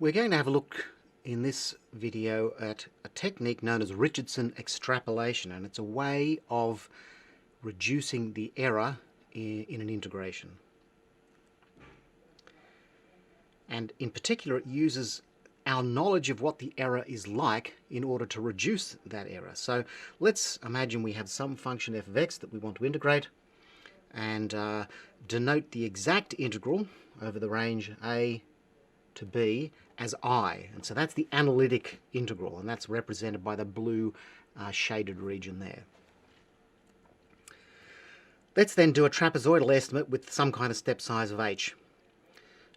We're going to have a look in this video at a technique known as Richardson extrapolation, and it's a way of reducing the error in an integration. And in particular, it uses our knowledge of what the error is like in order to reduce that error. So let's imagine we have some function f of x that we want to integrate and denote the exact integral over the range a to b as I. And so that's the analytic integral, and that's represented by the blue shaded region there. Let's then do a trapezoidal estimate with some kind of step size of h.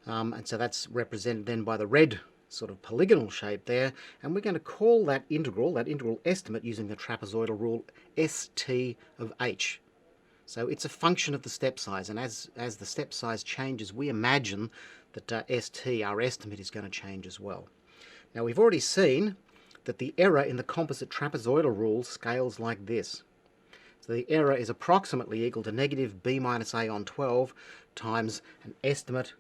And so that's represented then by the red sort of polygonal shape there, and we're going to call that integral estimate using the trapezoidal rule st of h. So it's a function of the step size, and as the step size changes, we imagine that st, our estimate, is going to change as well. Now we've already seen that the error in the composite trapezoidal rule scales like this. So the error is approximately equal to negative b minus a on 12 times an estimate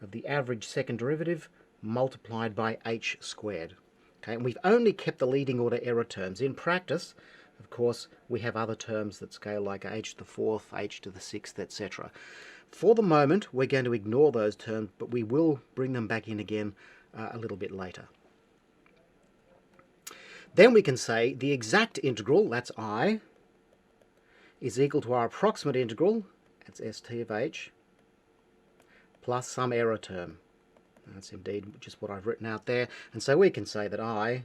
of the average second derivative multiplied by h squared. Okay, and we've only kept the leading order error terms. In practice, of course, we have other terms that scale like h to the fourth, h to the sixth, etc. For the moment, we're going to ignore those terms, but we will bring them back in again a little bit later. Then we can say the exact integral, that's I, is equal to our approximate integral, that's st of h, plus some error term. That's indeed just what I've written out there. And so we can say that I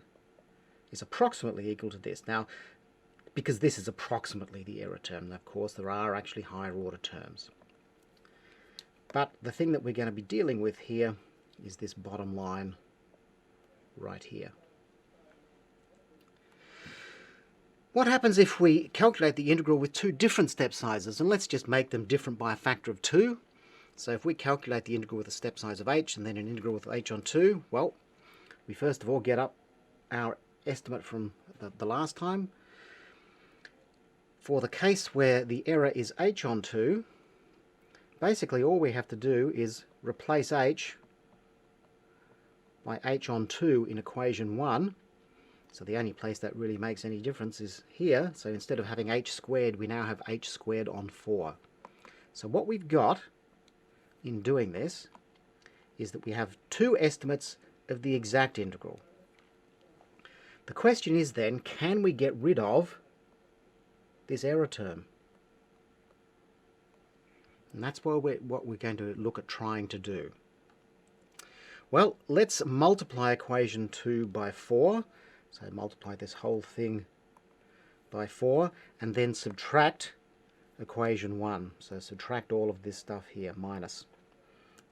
is approximately equal to this. Now, because this is approximately the error term, of course, there are actually higher order terms. But the thing that we're going to be dealing with here is this bottom line right here. What happens if we calculate the integral with two different step sizes? And let's just make them different by a factor of 2. So if we calculate the integral with a step size of h and then an integral with h on 2, well, we first of all get up our estimate from the last time. For the case where the error is h on 2, basically all we have to do is replace h by h on 2 in equation 1. So the only place that really makes any difference is here. So instead of having h squared, we now have h squared on 4. So what we've got in doing this is that we have two estimates of the exact integral. The question is then, can we get rid of this error term? And that's what we're going to look at trying to do. Well, let's multiply equation 2 by 4. So multiply this whole thing by 4 and then subtract equation 1. So subtract all of this stuff here, minus.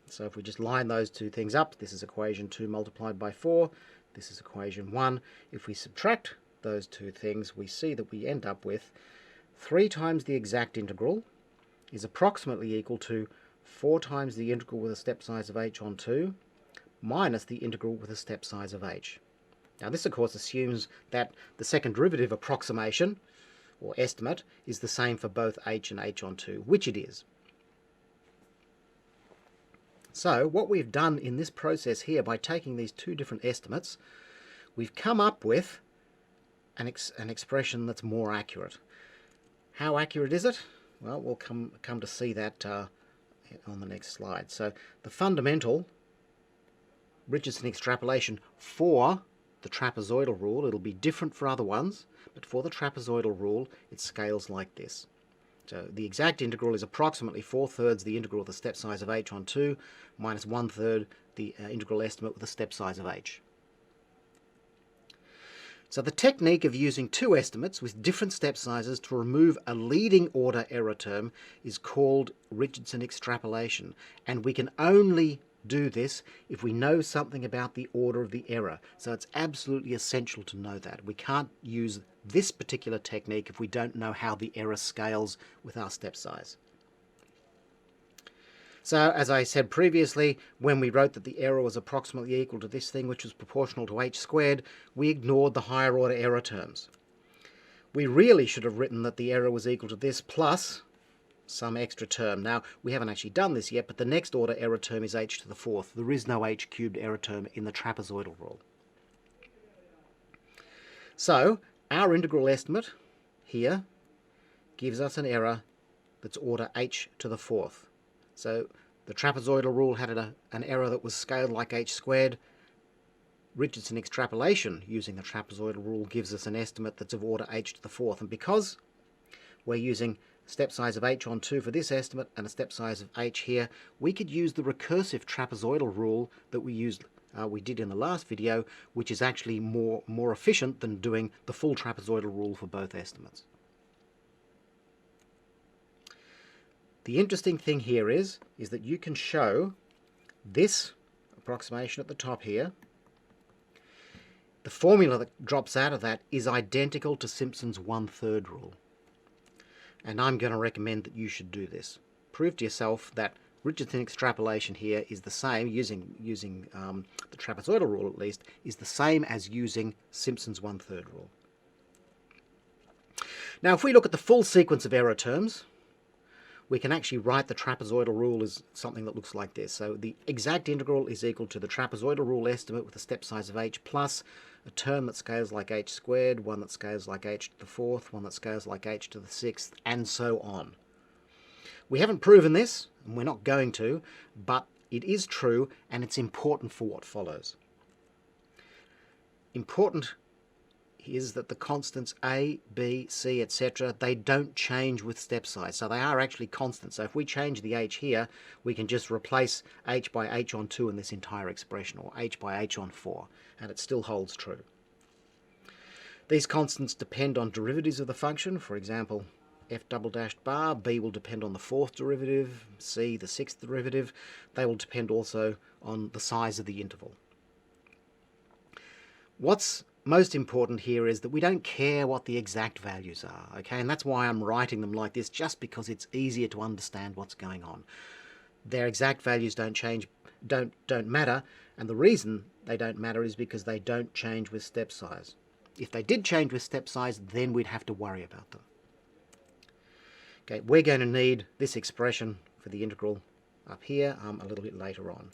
So if we just line those two things up, this is equation 2 multiplied by 4, this is equation 1. If we subtract those two things, we see that we end up with 3 times the exact integral is approximately equal to 4 times the integral with a step size of h on 2 minus the integral with a step size of h. Now this of course assumes that the second derivative approximation or estimate is the same for both h and h on 2, which it is. So what we've done in this process here, by taking these two different estimates, we've come up with an expression that's more accurate. How accurate is it? Well, we'll come to see that on the next slide. So the fundamental Richardson extrapolation for the trapezoidal rule, it'll be different for other ones, but for the trapezoidal rule it scales like this. So the exact integral is approximately 4/3 the integral with the step size of h on 2 minus 1/3 the integral estimate with the step size of h. So the technique of using two estimates with different step sizes to remove a leading order error term is called Richardson extrapolation, and we can only do this if we know something about the order of the error. So it's absolutely essential to know that. We can't use this particular technique if we don't know how the error scales with our step size. So as I said previously, when we wrote that the error was approximately equal to this thing, which was proportional to h squared, we ignored the higher order error terms. We really should have written that the error was equal to this plus some extra term. Now, we haven't actually done this yet, but the next order error term is h to the fourth. There is no h cubed error term in the trapezoidal rule. So, our integral estimate here gives us an error that's order h to the fourth. So, the trapezoidal rule had an error that was scaled like h squared. Richardson extrapolation using the trapezoidal rule gives us an estimate that's of order h to the fourth. And because we're using step size of h on 2 for this estimate and a step size of h here, we could use the recursive trapezoidal rule that we did in the last video, which is actually more efficient than doing the full trapezoidal rule for both estimates. The interesting thing here is that you can show this approximation at the top here. The formula that drops out of that is identical to Simpson's 1/3 rule. And I'm going to recommend that you should do this. Prove to yourself that Richardson extrapolation here is the same, using the trapezoidal rule at least, is the same as using Simpson's 1/3 rule. Now if we look at the full sequence of error terms, we can actually write the trapezoidal rule as something that looks like this. So the exact integral is equal to the trapezoidal rule estimate with a step size of h plus a term that scales like h squared, one that scales like h to the fourth, one that scales like h to the sixth, and so on. We haven't proven this, and we're not going to, but it is true, and it's important for what follows. Important is that the constants a, b, c, etc., they don't change with step size. So they are actually constants. So if we change the h here, we can just replace h by h on 2 in this entire expression, or h by h on 4, and it still holds true. These constants depend on derivatives of the function. For example, f double dashed bar, b will depend on the fourth derivative, c the sixth derivative. They will depend also on the size of the interval. What's most important here is that we don't care what the exact values are, okay? And that's why I'm writing them like this, just because it's easier to understand what's going on. Their exact values don't matter, and the reason they don't matter is because they don't change with step size. If they did change with step size, then we'd have to worry about them. Okay, we're going to need this expression for the integral up here a little bit later on.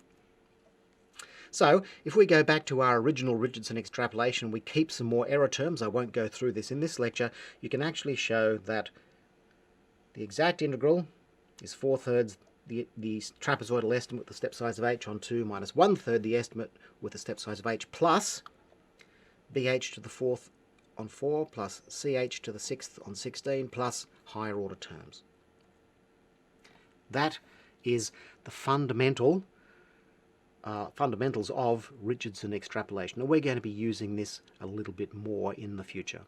So, if we go back to our original Richardson extrapolation, we keep some more error terms. I won't go through this in this lecture. You can actually show that the exact integral is 4/3 the trapezoidal estimate with the step size of h on 2 minus 1/3 the estimate with the step size of h plus bh to the fourth on 4 plus ch to the sixth on 16 plus higher order terms. That is the fundamentals of Richardson extrapolation. Now we're going to be using this a little bit more in the future.